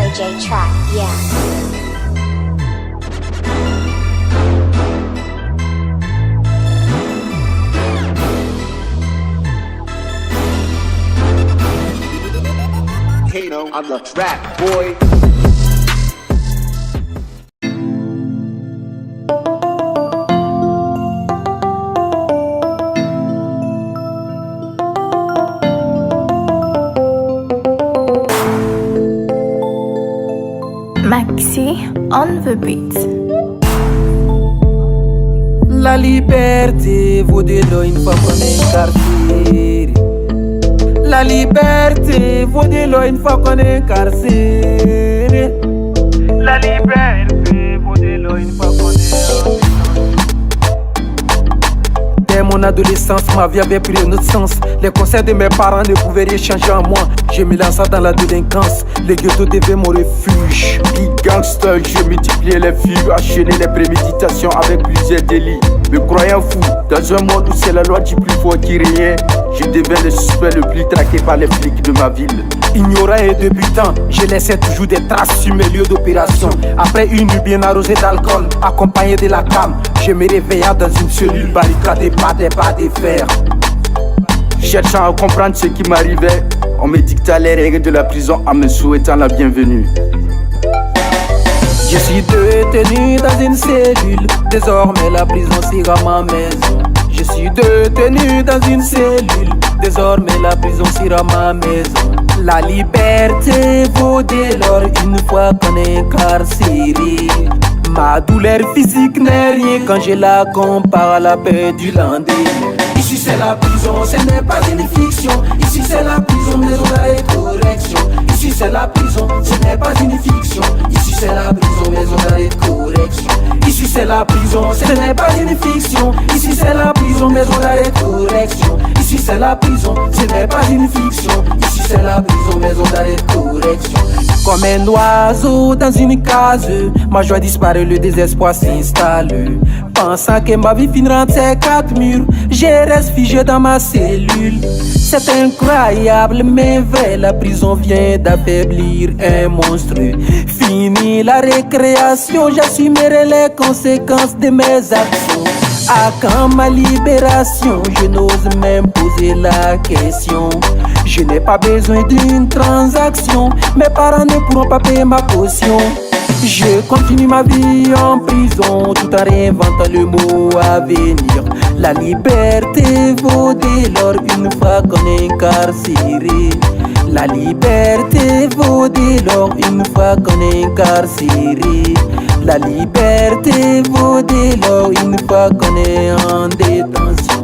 JJ track, yeah. Kano on the track, boy. Maxi on the beat. La liberté vaut de l'eau une fois qu'on est incarcéré. La liberté vaut de l'eau une fois qu'on est incarcéré. La liberté vaut de l'eau une fois qu'on est. Dès mon adolescence, ma vie avait pris un autre sens. Les conseils de mes parents ne pouvaient rien changer en moi. Je me lançais dans la délinquance. Les ghettos devaient mon refuge. Big gangster, je multipliais les fugues, enchaînais les préméditations avec plusieurs délits. Me croyant fou, dans un monde où c'est la loi du plus fort qui régnait, je deviens le suspect le plus traqué par les flics de ma ville. Ignorant et débutant, je laissais toujours des traces sur mes lieux d'opération. Après une nuit bien arrosée d'alcool, accompagnée de la cam, je me réveillais dans une cellule barricadée par des barres de fer. Cherchant à comprendre ce qui m'arrivait, on me dicta les règles de la prison en me souhaitant la bienvenue. Je suis détenu dans une cellule, désormais la prison sera ma maison. Je suis détenu dans une cellule, désormais la prison sera ma maison. La liberté vaut dès lors une fois qu'on est incarcéré. Ma douleur physique n'est rien quand je la compare à la paix du lendemain. Ici c'est la prison, ce n'est pas une fiction. Ici c'est la prison, maison d'arrêt correction. Ici c'est la prison, ce n'est pas une fiction. Ici c'est la prison, maison d'arrêt correction. Ici c'est la prison, ce n'est pas une fiction. Ici c'est la prison, maison d'arrêt correction. Ici c'est la prison, ce n'est pas une fiction. Ici c'est la prison, maison d'arrêt correction. Comme un oiseau dans une case, ma joie disparaît, le désespoir s'installe. Pensant que ma vie finira entre ces quatre murs, je reste figé dans ma cellule. C'est incroyable mais vrai, la prison vient d'affaiblir un monstre. Fini la récréation, j'assumerai les conséquences de mes actions. À quand ma libération, je n'ose même poser la question. Je n'ai pas besoin d'une transaction, mes parents ne pourront pas payer ma caution. Je continue ma vie en prison tout en réinventant le mot à venir. La liberté vaut dès lors une fois qu'on est incarcéré. La liberté vaut dès lors une fois qu'on est incarcéré. La liberté vaut dès lors une fois qu'on est en détention.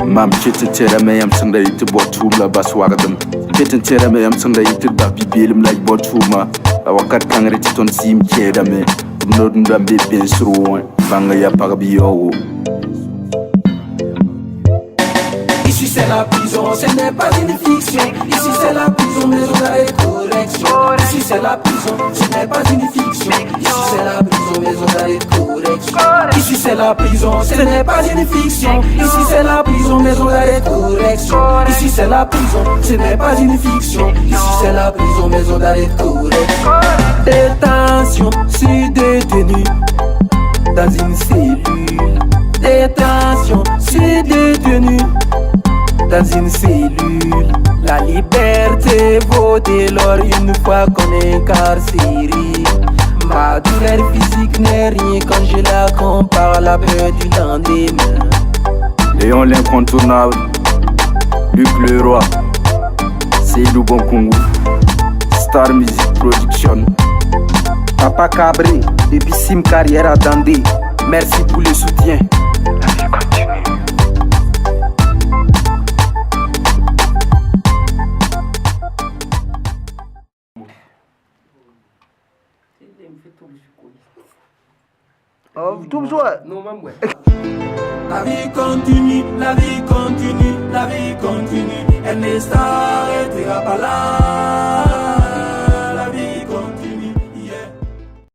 Mam chete tera me yam sanga ite botum la baswagadam. Chete tera me yam sanga ite da bibilim la botuma. Awakat kangre titon sim keda me. Nodum da bebe sro banga ya pagbiyo. Ici c'est la prison, ce n'est pas une fiction. Ici c'est la prison, maison d'arrêt correction. Ici c'est la prison, ce n'est pas une fiction. Ici c'est la prison, maison d'arrêt correction. Ici c'est la prison, ce n'est pas une fiction. Ici c'est la prison, maison d'arrêt correction. Ici c'est la prison, ce n'est pas une fiction. Ici c'est la prison, maison d'arrêt correction. Détention, suis détenu dans une cellule. Détention, suis détenu dans une cellule. La liberté vaut dès lors une fois qu'on est incarcéré. Ma douleur physique n'est rien quand je la compare à la peur du lendemain. Léon l'incontournable, Luc Leroy, Seydou Bonkungu, Star Music Production, Papa Cabri, depuis Sim Carrière à Dandé. Merci pour le soutien. La vie continue. La vie continue, la vie continue, la vie continue. Elle ne s'arrêtera pas là.